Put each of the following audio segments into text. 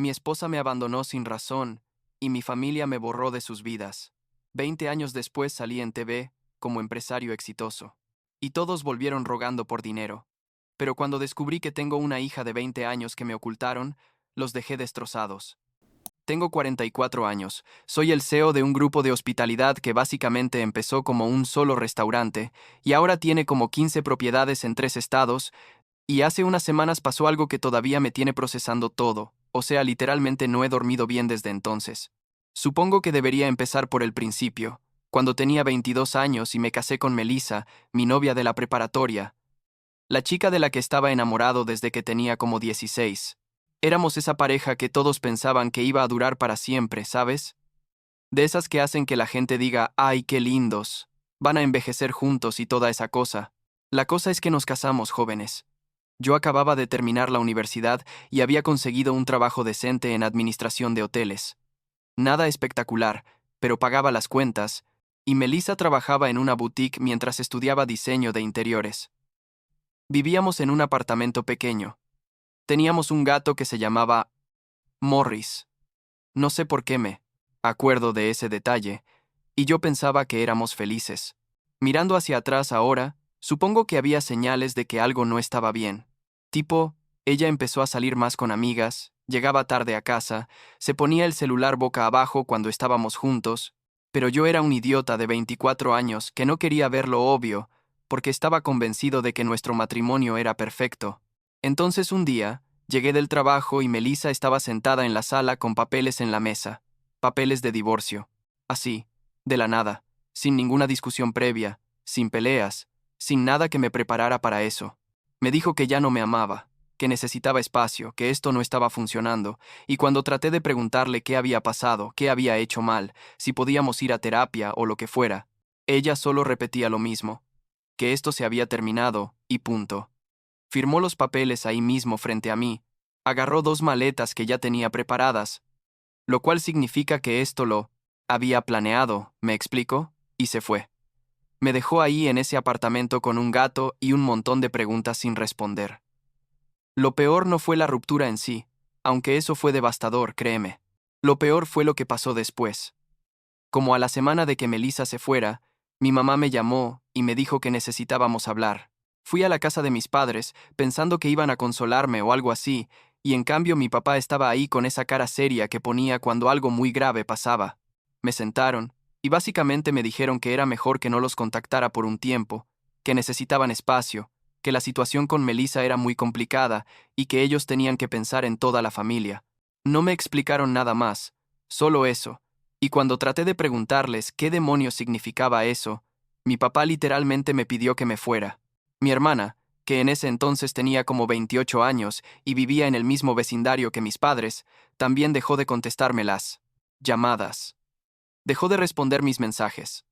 Mi esposa me abandonó sin razón y mi familia me borró de sus vidas. 20 años después salí en TV como empresario exitoso. Y todos volvieron rogando por dinero. Pero cuando descubrí que tengo una hija de 20 años que me ocultaron, los dejé destrozados. Tengo 44 años. Soy el CEO de un grupo de hospitalidad que básicamente empezó como un solo restaurante y ahora tiene como 15 propiedades en 3 estados, y hace unas semanas pasó algo que todavía me tiene procesando todo, o sea, literalmente no he dormido bien desde entonces. Supongo que debería empezar por el principio, cuando tenía 22 años y me casé con Melissa, mi novia de la preparatoria, la chica de la que estaba enamorado desde que tenía como 16. Éramos esa pareja que todos pensaban que iba a durar para siempre, ¿sabes? De esas que hacen que la gente diga, ¡ay, qué lindos! Van a envejecer juntos y toda esa cosa. La cosa es que nos casamos jóvenes. Yo acababa de terminar la universidad y había conseguido un trabajo decente en administración de hoteles. Nada espectacular, pero pagaba las cuentas, y Melissa trabajaba en una boutique mientras estudiaba diseño de interiores. Vivíamos en un apartamento pequeño. Teníamos un gato que se llamaba Morris. No sé por qué me acuerdo de ese detalle, y yo pensaba que éramos felices. Mirando hacia atrás ahora, supongo que había señales de que algo no estaba bien. Tipo, ella empezó a salir más con amigas, llegaba tarde a casa, se ponía el celular boca abajo cuando estábamos juntos, pero yo era un idiota de 24 años que no quería ver lo obvio, porque estaba convencido de que nuestro matrimonio era perfecto. Entonces un día, llegué del trabajo y Melissa estaba sentada en la sala con papeles en la mesa, papeles de divorcio. Así, de la nada, sin ninguna discusión previa, sin peleas, sin nada que me preparara para eso. Me dijo que ya no me amaba, que necesitaba espacio, que esto no estaba funcionando, y cuando traté de preguntarle qué había pasado, qué había hecho mal, si podíamos ir a terapia o lo que fuera, ella solo repetía lo mismo, que esto se había terminado, y punto. Firmó los papeles ahí mismo frente a mí, agarró 2 maletas que ya tenía preparadas, lo cual significa que esto lo había planeado, ¿me explico? Y se fue. Me dejó ahí en ese apartamento con un gato y un montón de preguntas sin responder. Lo peor no fue la ruptura en sí, aunque eso fue devastador, créeme. Lo peor fue lo que pasó después. Como a la semana de que Melissa se fuera, mi mamá me llamó y me dijo que necesitábamos hablar. Fui a la casa de mis padres, pensando que iban a consolarme o algo así, y en cambio mi papá estaba ahí con esa cara seria que ponía cuando algo muy grave pasaba. Me sentaron, y básicamente me dijeron que era mejor que no los contactara por un tiempo, que necesitaban espacio, que la situación con Melissa era muy complicada y que ellos tenían que pensar en toda la familia. No me explicaron nada más, solo eso. Y cuando traté de preguntarles qué demonios significaba eso, mi papá literalmente me pidió que me fuera. Mi hermana, que en ese entonces tenía como 28 años y vivía en el mismo vecindario que mis padres, también dejó de contestarme las llamadas. Dejó de responder mis mensajes.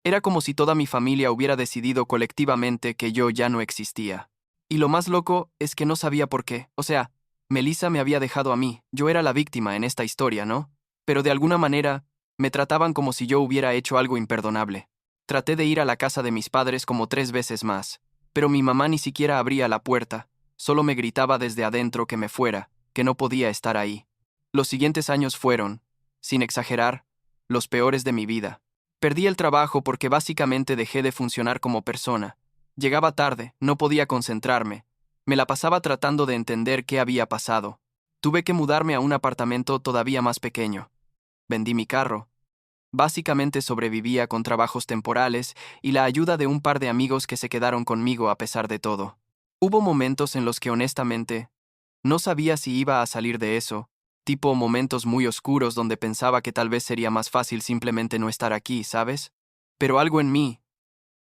Era como si toda mi familia hubiera decidido colectivamente que yo ya no existía. Y lo más loco es que no sabía por qué. O sea, Melissa me había dejado a mí, yo era la víctima en esta historia, ¿no? Pero de alguna manera, me trataban como si yo hubiera hecho algo imperdonable. Traté de ir a la casa de mis padres como 3 veces más, pero mi mamá ni siquiera abría la puerta, solo me gritaba desde adentro que me fuera, que no podía estar ahí. Los siguientes años fueron, sin exagerar, los peores de mi vida. Perdí el trabajo porque básicamente dejé de funcionar como persona. Llegaba tarde, no podía concentrarme. Me la pasaba tratando de entender qué había pasado. Tuve que mudarme a un apartamento todavía más pequeño. Vendí mi carro. Básicamente sobrevivía con trabajos temporales y la ayuda de un par de amigos que se quedaron conmigo a pesar de todo. Hubo momentos en los que honestamente no sabía si iba a salir de eso, tipo momentos muy oscuros donde pensaba que tal vez sería más fácil simplemente no estar aquí, ¿sabes? Pero algo en mí,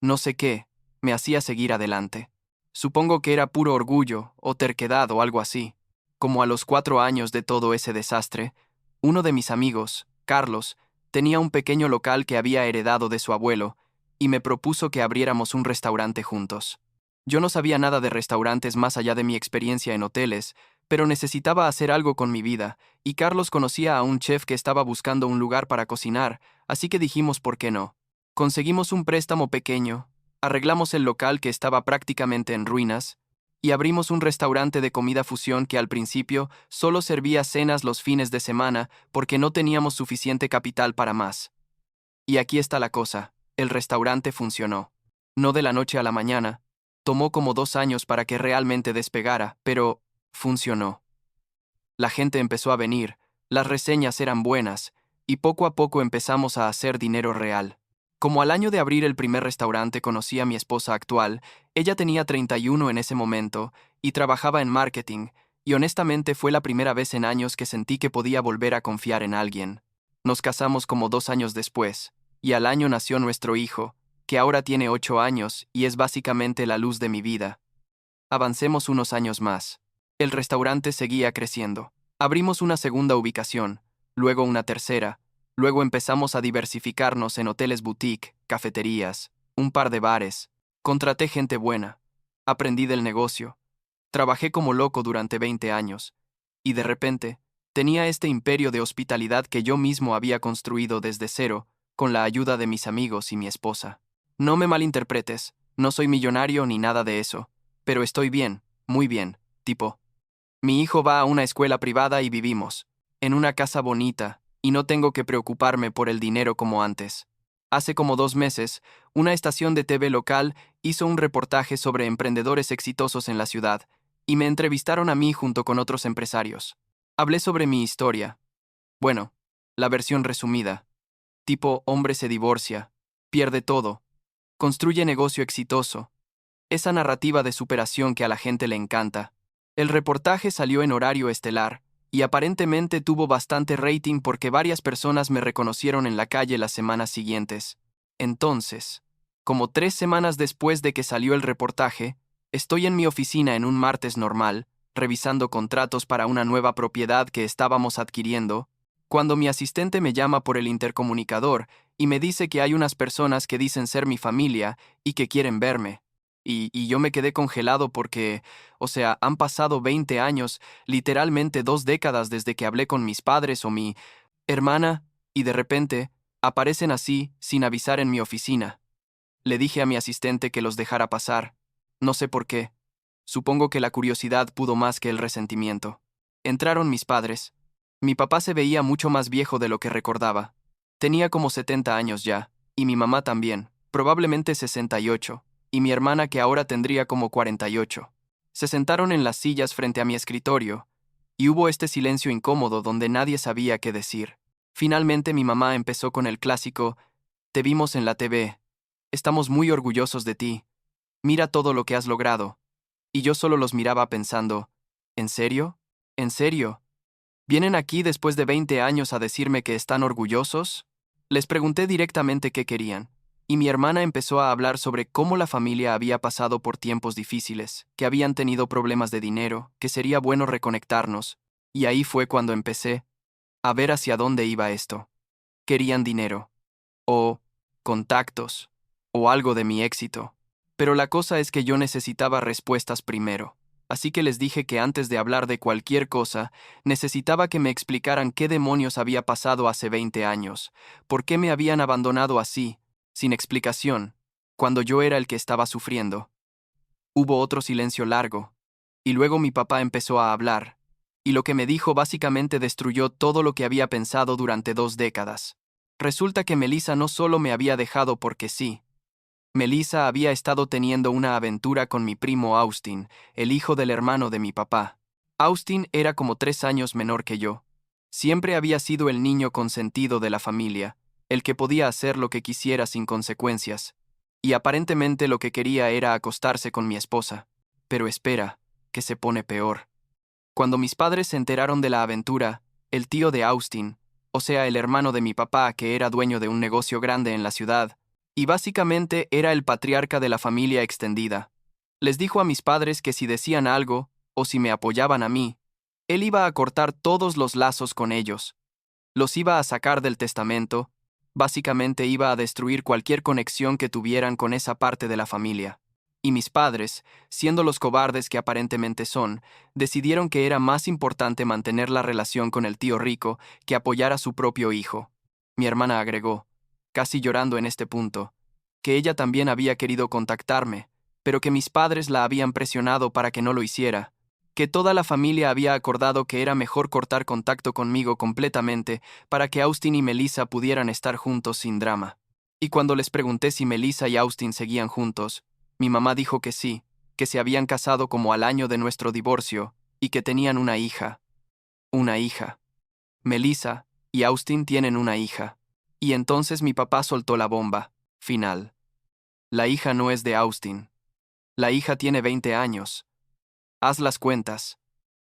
no sé qué, me hacía seguir adelante. Supongo que era puro orgullo o terquedad o algo así. Como a los 4 años de todo ese desastre, uno de mis amigos, Carlos, tenía un pequeño local que había heredado de su abuelo y me propuso que abriéramos un restaurante juntos. Yo no sabía nada de restaurantes más allá de mi experiencia en hoteles, pero necesitaba hacer algo con mi vida, y Carlos conocía a un chef que estaba buscando un lugar para cocinar, así que dijimos por qué no. Conseguimos un préstamo pequeño, arreglamos el local que estaba prácticamente en ruinas, y abrimos un restaurante de comida fusión que al principio solo servía cenas los fines de semana porque no teníamos suficiente capital para más. Y aquí está la cosa, el restaurante funcionó. No de la noche a la mañana, tomó como 2 años para que realmente despegara, pero funcionó. La gente empezó a venir, las reseñas eran buenas, y poco a poco empezamos a hacer dinero real. Como al año de abrir el primer restaurante conocí a mi esposa actual, ella tenía 31 en ese momento, y trabajaba en marketing, y honestamente fue la primera vez en años que sentí que podía volver a confiar en alguien. Nos casamos como 2 años después, y al año nació nuestro hijo, que ahora tiene 8 años y es básicamente la luz de mi vida. Avancemos unos años más. El restaurante seguía creciendo. Abrimos una segunda ubicación, luego una tercera, luego empezamos a diversificarnos en hoteles boutique, cafeterías, un par de bares. Contraté gente buena. Aprendí del negocio. Trabajé como loco durante 20 años. Y de repente, tenía este imperio de hospitalidad que yo mismo había construido desde cero, con la ayuda de mis amigos y mi esposa. No me malinterpretes, no soy millonario ni nada de eso, pero estoy bien, muy bien, tipo. Mi hijo va a una escuela privada y vivimos en una casa bonita, y no tengo que preocuparme por el dinero como antes. Hace como 2 meses, una estación de TV local hizo un reportaje sobre emprendedores exitosos en la ciudad, y me entrevistaron a mí junto con otros empresarios. Hablé sobre mi historia. Bueno, la versión resumida. Tipo, hombre se divorcia, pierde todo, construye negocio exitoso. Esa narrativa de superación que a la gente le encanta. El reportaje salió en horario estelar, y aparentemente tuvo bastante rating porque varias personas me reconocieron en la calle las semanas siguientes. Entonces, como 3 semanas después de que salió el reportaje, estoy en mi oficina en un martes normal, revisando contratos para una nueva propiedad que estábamos adquiriendo, cuando mi asistente me llama por el intercomunicador y me dice que hay unas personas que dicen ser mi familia y que quieren verme. Y yo me quedé congelado porque, o sea, han pasado 20 años, literalmente 2 décadas desde que hablé con mis padres o mi hermana, y de repente, aparecen así, sin avisar en mi oficina. Le dije a mi asistente que los dejara pasar. No sé por qué. Supongo que la curiosidad pudo más que el resentimiento. Entraron mis padres. Mi papá se veía mucho más viejo de lo que recordaba. Tenía como 70 años ya, y mi mamá también, probablemente 68, y mi hermana que ahora tendría como 48. Se sentaron en las sillas frente a mi escritorio, y hubo este silencio incómodo donde nadie sabía qué decir. Finalmente mi mamá empezó con el clásico: te vimos en la TV. Estamos muy orgullosos de ti. Mira todo lo que has logrado. Y yo solo los miraba pensando, ¿en serio? ¿En serio? ¿Vienen aquí después de 20 años a decirme que están orgullosos? Les pregunté directamente qué querían, y mi hermana empezó a hablar sobre cómo la familia había pasado por tiempos difíciles, que habían tenido problemas de dinero, que sería bueno reconectarnos, y ahí fue cuando empecé a ver hacia dónde iba esto. Querían dinero, o contactos, o algo de mi éxito. Pero la cosa es que yo necesitaba respuestas primero. Así que les dije que antes de hablar de cualquier cosa, necesitaba que me explicaran qué demonios había pasado hace 20 años, por qué me habían abandonado así, sin explicación, cuando yo era el que estaba sufriendo. Hubo otro silencio largo, y luego mi papá empezó a hablar, y lo que me dijo básicamente destruyó todo lo que había pensado durante 2 décadas. Resulta que Melissa no solo me había dejado porque sí. Melissa había estado teniendo una aventura con mi primo Austin, el hijo del hermano de mi papá. Austin era como 3 años menor que yo. Siempre había sido el niño consentido de la familia, el que podía hacer lo que quisiera sin consecuencias. Y aparentemente lo que quería era acostarse con mi esposa. Pero espera, que se pone peor. Cuando mis padres se enteraron de la aventura, el tío de Austin, o sea, el hermano de mi papá que era dueño de un negocio grande en la ciudad, y básicamente era el patriarca de la familia extendida, les dijo a mis padres que si decían algo, o si me apoyaban a mí, él iba a cortar todos los lazos con ellos, los iba a sacar del testamento, básicamente iba a destruir cualquier conexión que tuvieran con esa parte de la familia. Y mis padres, siendo los cobardes que aparentemente son, decidieron que era más importante mantener la relación con el tío rico que apoyar a su propio hijo. Mi hermana agregó, casi llorando en este punto, que ella también había querido contactarme, pero que mis padres la habían presionado para que no lo hiciera, que toda la familia había acordado que era mejor cortar contacto conmigo completamente para que Austin y Melissa pudieran estar juntos sin drama. Y cuando les pregunté si Melissa y Austin seguían juntos, mi mamá dijo que sí, que se habían casado como al año de nuestro divorcio y que tenían una hija. Una hija. Melissa y Austin tienen una hija. Y entonces mi papá soltó la bomba final. La hija no es de Austin. La hija tiene 20 años. Haz las cuentas.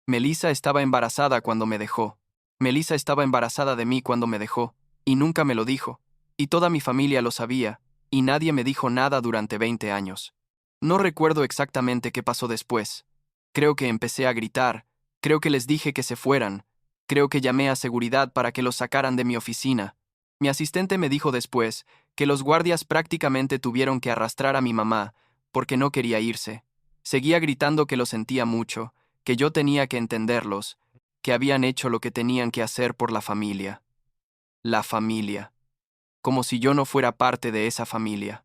Melissa estaba embarazada cuando me dejó. Melissa estaba embarazada de mí cuando me dejó, y nunca me lo dijo. Y toda mi familia lo sabía, y nadie me dijo nada durante 20 años. No recuerdo exactamente qué pasó después. Creo que empecé a gritar, creo que les dije que se fueran, creo que llamé a seguridad para que los sacaran de mi oficina. Mi asistente me dijo después que los guardias prácticamente tuvieron que arrastrar a mi mamá, porque no quería irse. Seguía gritando que lo sentía mucho, que yo tenía que entenderlos, que habían hecho lo que tenían que hacer por la familia. La familia. Como si yo no fuera parte de esa familia.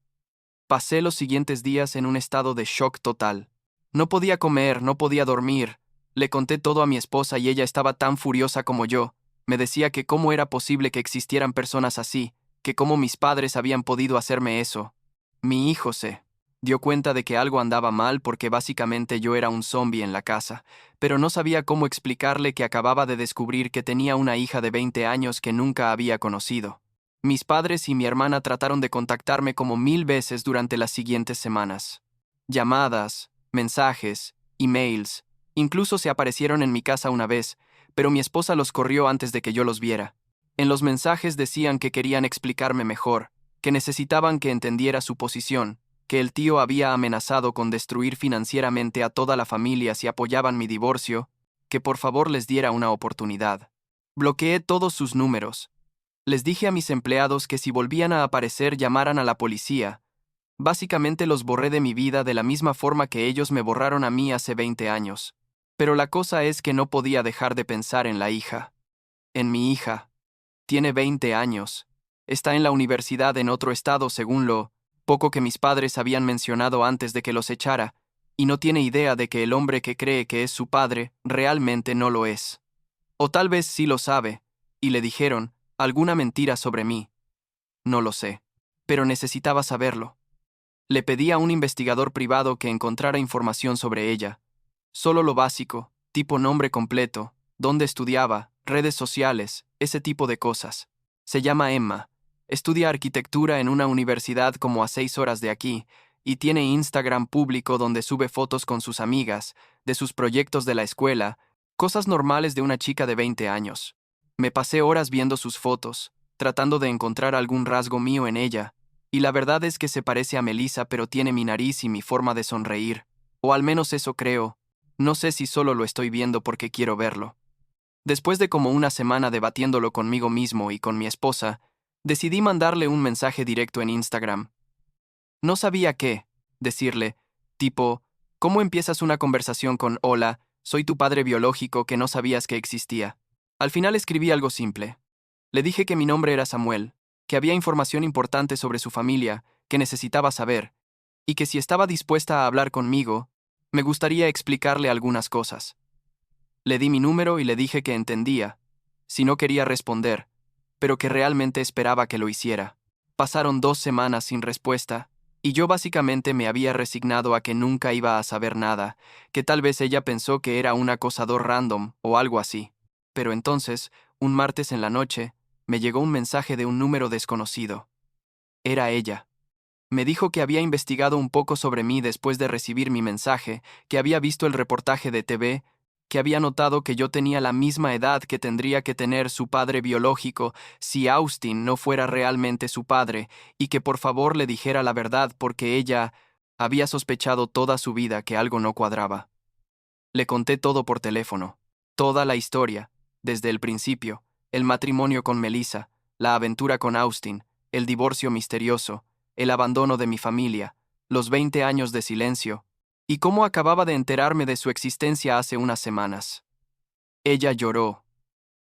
Pasé los siguientes días en un estado de shock total. No podía comer, no podía dormir. Le conté todo a mi esposa y ella estaba tan furiosa como yo. Me decía que cómo era posible que existieran personas así, que cómo mis padres habían podido hacerme eso. Mi hijo se dio cuenta de que algo andaba mal porque básicamente yo era un zombie en la casa, pero no sabía cómo explicarle que acababa de descubrir que tenía una hija de 20 años que nunca había conocido. Mis padres y mi hermana trataron de contactarme como 1000 veces durante las siguientes semanas. Llamadas, mensajes, emails, incluso se aparecieron en mi casa una vez, pero mi esposa los corrió antes de que yo los viera. En los mensajes decían que querían explicarme mejor, que necesitaban que entendiera su posición, que el tío había amenazado con destruir financieramente a toda la familia si apoyaban mi divorcio, que por favor les diera una oportunidad. Bloqueé todos sus números. Les dije a mis empleados que si volvían a aparecer llamaran a la policía. Básicamente los borré de mi vida de la misma forma que ellos me borraron a mí hace 20 años. Pero la cosa es que no podía dejar de pensar en la hija. En mi hija. Tiene 20 años. Está en la universidad en otro estado según lo poco que mis padres habían mencionado antes de que los echara, y no tiene idea de que el hombre que cree que es su padre realmente no lo es. O tal vez sí lo sabe, y le dijeron alguna mentira sobre mí. No lo sé, pero necesitaba saberlo. Le pedí a un investigador privado que encontrara información sobre ella. Solo lo básico, tipo nombre completo, dónde estudiaba, redes sociales, ese tipo de cosas. Se llama Emma. Estudia arquitectura en una universidad como a 6 horas de aquí, y tiene Instagram público donde sube fotos con sus amigas, de sus proyectos de la escuela, cosas normales de una chica de 20 años. Me pasé horas viendo sus fotos, tratando de encontrar algún rasgo mío en ella, y la verdad es que se parece a Melissa pero tiene mi nariz y mi forma de sonreír, o al menos eso creo. No sé si solo lo estoy viendo porque quiero verlo. Después de como una semana debatiéndolo conmigo mismo y con mi esposa, decidí mandarle un mensaje directo en Instagram. No sabía qué decirle, tipo, ¿cómo empiezas una conversación con hola, soy tu padre biológico que no sabías que existía? Al final escribí algo simple. Le dije que mi nombre era Samuel, que había información importante sobre su familia que necesitaba saber, y que si estaba dispuesta a hablar conmigo, me gustaría explicarle algunas cosas. Le di mi número y le dije que entendía, si no quería responder, pero que realmente esperaba que lo hiciera. Pasaron 2 semanas sin respuesta, y yo básicamente me había resignado a que nunca iba a saber nada, que tal vez ella pensó que era un acosador random o algo así. Pero entonces, un martes en la noche, me llegó un mensaje de un número desconocido. Era ella. Me dijo que había investigado un poco sobre mí después de recibir mi mensaje, que había visto el reportaje de TV, que había notado que yo tenía la misma edad que tendría que tener su padre biológico si Austin no fuera realmente su padre, y que por favor le dijera la verdad porque ella había sospechado toda su vida que algo no cuadraba. Le conté todo por teléfono, toda la historia, desde el principio, el matrimonio con Melissa, la aventura con Austin, el divorcio misterioso, el abandono de mi familia, los 20 años de silencio, y cómo acababa de enterarme de su existencia hace unas semanas. Ella lloró.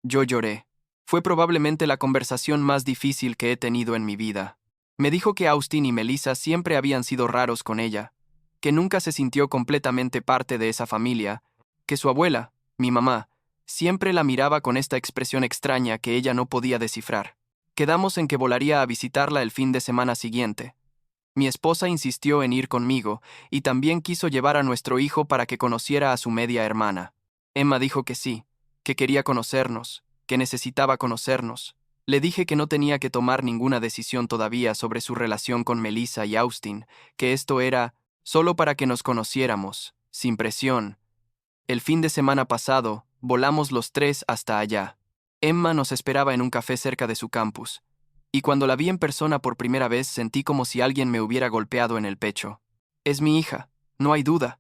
Yo lloré. Fue probablemente la conversación más difícil que he tenido en mi vida. Me dijo que Austin y Melissa siempre habían sido raros con ella, que nunca se sintió completamente parte de esa familia, que su abuela, mi mamá, siempre la miraba con esta expresión extraña que ella no podía descifrar. Quedamos en que volaría a visitarla el fin de semana siguiente. Mi esposa insistió en ir conmigo y también quiso llevar a nuestro hijo para que conociera a su media hermana. Emma dijo que sí, que quería conocernos, que necesitaba conocernos. Le dije que no tenía que tomar ninguna decisión todavía sobre su relación con Melissa y Austin, que esto era solo para que nos conociéramos, sin presión. El fin de semana pasado, volamos los tres hasta allá. Emma nos esperaba en un café cerca de su campus, y cuando la vi en persona por primera vez sentí como si alguien me hubiera golpeado en el pecho. Es mi hija, no hay duda.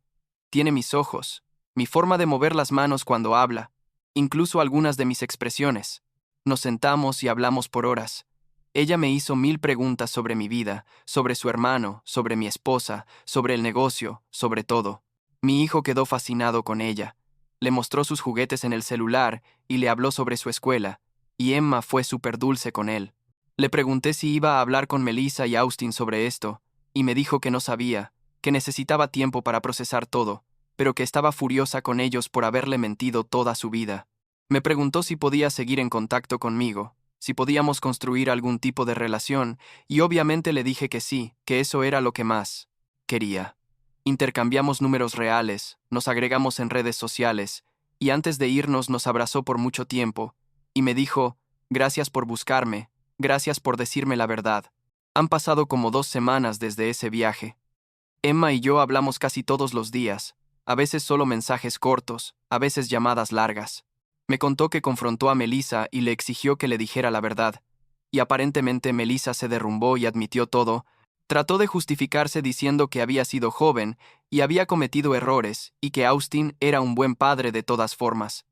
Tiene mis ojos, mi forma de mover las manos cuando habla, incluso algunas de mis expresiones. Nos sentamos y hablamos por horas. Ella me hizo 1000 preguntas sobre mi vida, sobre su hermano, sobre mi esposa, sobre el negocio, sobre todo. Mi hijo quedó fascinado con ella. Le mostró sus juguetes en el celular y le habló sobre su escuela, y Emma fue súper dulce con él. Le pregunté si iba a hablar con Melissa y Austin sobre esto, y me dijo que no sabía, que necesitaba tiempo para procesar todo, pero que estaba furiosa con ellos por haberle mentido toda su vida. Me preguntó si podía seguir en contacto conmigo, si podíamos construir algún tipo de relación, y obviamente le dije que sí, que eso era lo que más quería. Intercambiamos números reales, nos agregamos en redes sociales, y antes de irnos nos abrazó por mucho tiempo, y me dijo, gracias por buscarme, gracias por decirme la verdad. Han pasado como 2 semanas desde ese viaje. Emma y yo hablamos casi todos los días, a veces solo mensajes cortos, a veces llamadas largas. Me contó que confrontó a Melissa y le exigió que le dijera la verdad, y aparentemente Melissa se derrumbó y admitió todo. Trató de justificarse diciendo que había sido joven y había cometido errores y que Austin era un buen padre de todas formas.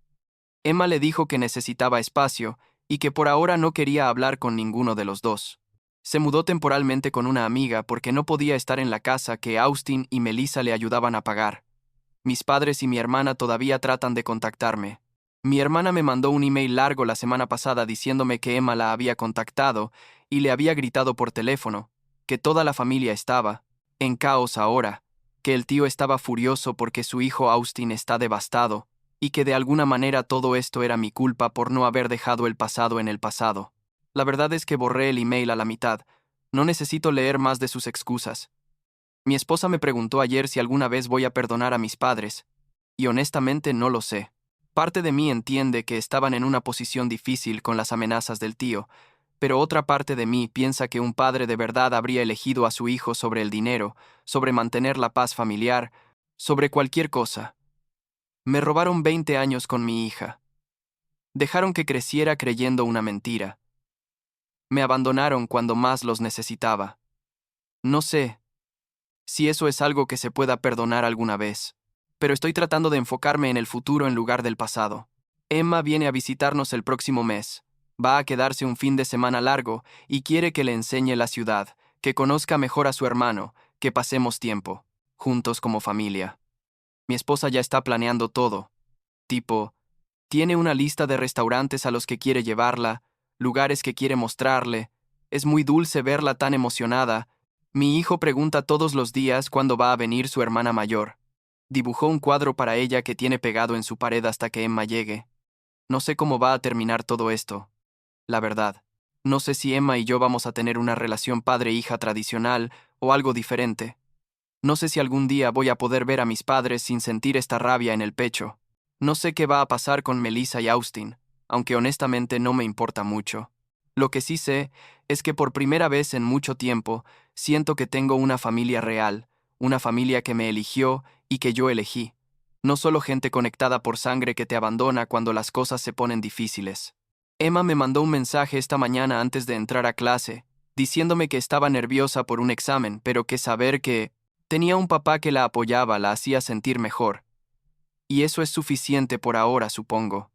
Emma le dijo que necesitaba espacio y que por ahora no quería hablar con ninguno de los dos. Se mudó temporalmente con una amiga porque no podía estar en la casa que Austin y Melissa le ayudaban a pagar. Mis padres y mi hermana todavía tratan de contactarme. Mi hermana me mandó un email largo la semana pasada diciéndome que Emma la había contactado y le había gritado por teléfono, que toda la familia estaba en caos ahora, que el tío estaba furioso porque su hijo Austin está devastado, y que de alguna manera todo esto era mi culpa por no haber dejado el pasado en el pasado. La verdad es que borré el email a la mitad. No necesito leer más de sus excusas. Mi esposa me preguntó ayer si alguna vez voy a perdonar a mis padres, y honestamente no lo sé. Parte de mí entiende que estaban en una posición difícil con las amenazas del tío, pero otra parte de mí piensa que un padre de verdad habría elegido a su hijo sobre el dinero, sobre mantener la paz familiar, sobre cualquier cosa. Me robaron 20 años con mi hija. Dejaron que creciera creyendo una mentira. Me abandonaron cuando más los necesitaba. No sé si eso es algo que se pueda perdonar alguna vez, pero estoy tratando de enfocarme en el futuro en lugar del pasado. Emma viene a visitarnos el próximo mes. Va a quedarse un fin de semana largo y quiere que le enseñe la ciudad, que conozca mejor a su hermano, que pasemos tiempo, juntos como familia. Mi esposa ya está planeando todo. Tipo, tiene una lista de restaurantes a los que quiere llevarla, lugares que quiere mostrarle. Es muy dulce verla tan emocionada. Mi hijo pregunta todos los días cuándo va a venir su hermana mayor. Dibujó un cuadro para ella que tiene pegado en su pared hasta que Emma llegue. No sé cómo va a terminar todo esto. La verdad, no sé si Emma y yo vamos a tener una relación padre-hija tradicional o algo diferente. No sé si algún día voy a poder ver a mis padres sin sentir esta rabia en el pecho. No sé qué va a pasar con Melissa y Austin, aunque honestamente no me importa mucho. Lo que sí sé es que por primera vez en mucho tiempo siento que tengo una familia real, una familia que me eligió y que yo elegí. No solo gente conectada por sangre que te abandona cuando las cosas se ponen difíciles. Emma me mandó un mensaje esta mañana antes de entrar a clase, diciéndome que estaba nerviosa por un examen, pero que saber que tenía un papá que la apoyaba la hacía sentir mejor. Y eso es suficiente por ahora, supongo.